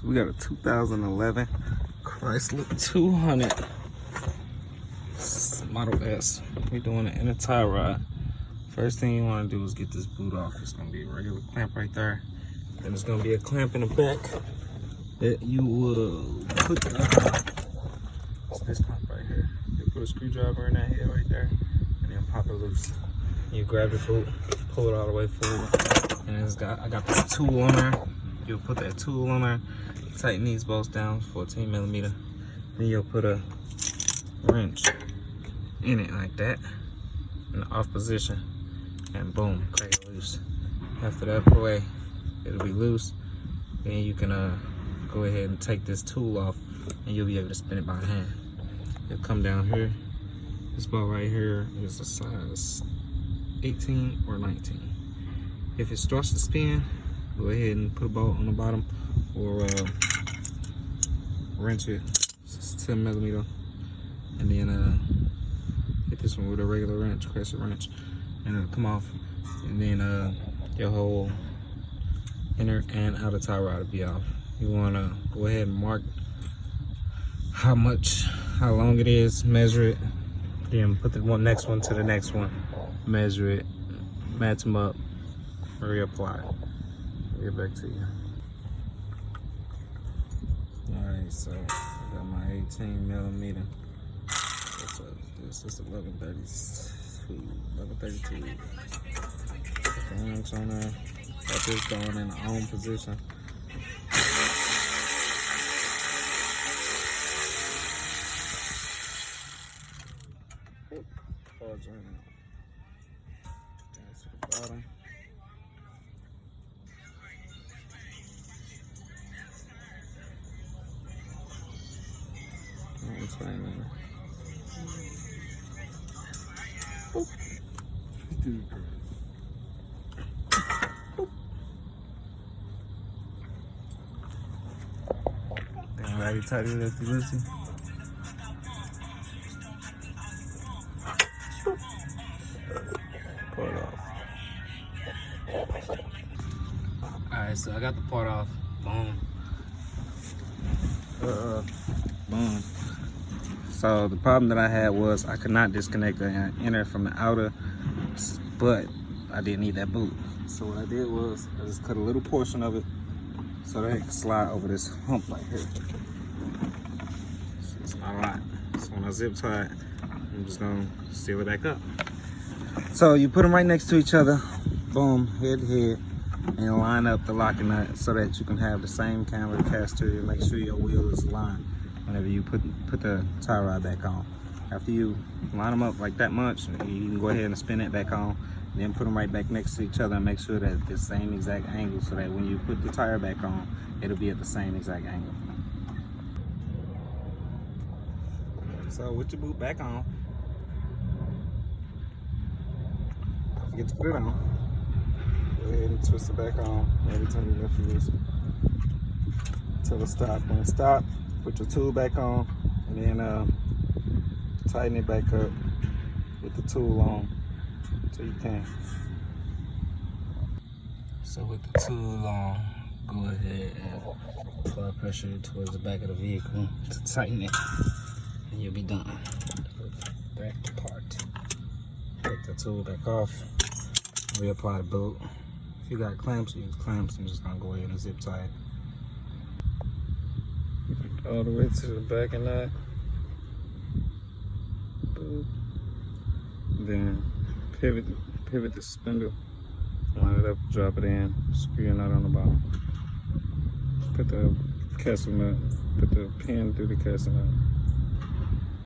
So we got a 2011 Chrysler 200 Model S. We're doing an inner tie rod. First thing you want to do is get this boot off. It's going to be a regular clamp right there. Then there's going to be a clamp in the back that you will put it's this clamp right here. You put a screwdriver in that head right there and then pop it loose. You grab the boot, pull it all the way forward, and I got this tool on there. You'll put that tool on there, tighten these bolts down, 14 millimeter. Then you'll put a wrench in it like that, in the off position, and boom, crack it loose. After that away, it'll be loose. Then you can go ahead and take this tool off, and you'll be able to spin it by hand. It'll come down here. This bolt right here is a size 18 or 19. If it starts to spin, go ahead and put a bolt on the bottom, or wrench it. It's 10 millimeter, and then hit this one with a regular wrench, Chrysler wrench, and it'll come off. And then your whole inner and outer tie rod will be off. You want to go ahead and mark how long it is, measure it, then put the next one to the next one, measure it, match them up, reapply. Get back to you. Alright, so I got my 18 millimeter. This is 1132. Put the wrench on there. Got this going in the on position. Cards right now. That's the bottom. Alright, tight it up to listen. Pull it off. Alright, so I got the part off. Boom. Boom. So the problem that I had was I could not disconnect the inner from the outer, but I didn't need that boot. So what I did was I just cut a little portion of it so that it could slide over this hump right here. So it's not a lot. So when I zip tie it, I'm just gonna seal it back up. So you put them right next to each other, boom, head to head, and line up the locking nut so that you can have the same camber caster and make sure your wheel is aligned whenever you put the tie rod back on. After you line them up like that much, you can go ahead and spin it back on, then put them right back next to each other and make sure that the same exact angle so that when you put the tire back on, it'll be at the same exact angle. So with your boot back on, don't forget to put it on. Go ahead and twist it back on every time you lift it loose until it stops. When it stops, put your tool back on, and then tighten it back up with the tool on until you can. So with the tool on, go ahead and apply pressure towards the back of the vehicle to tighten it, and you'll be done. Back part. Take the tool back off, reapply the boot. If you got clamps, use clamps. I'm just gonna go ahead and zip tie it all the way to the back of that. Boop. Then pivot the spindle, line it up, drop it in, screw your nut on the bottom. Put the castle nut, put the pin through the castle nut.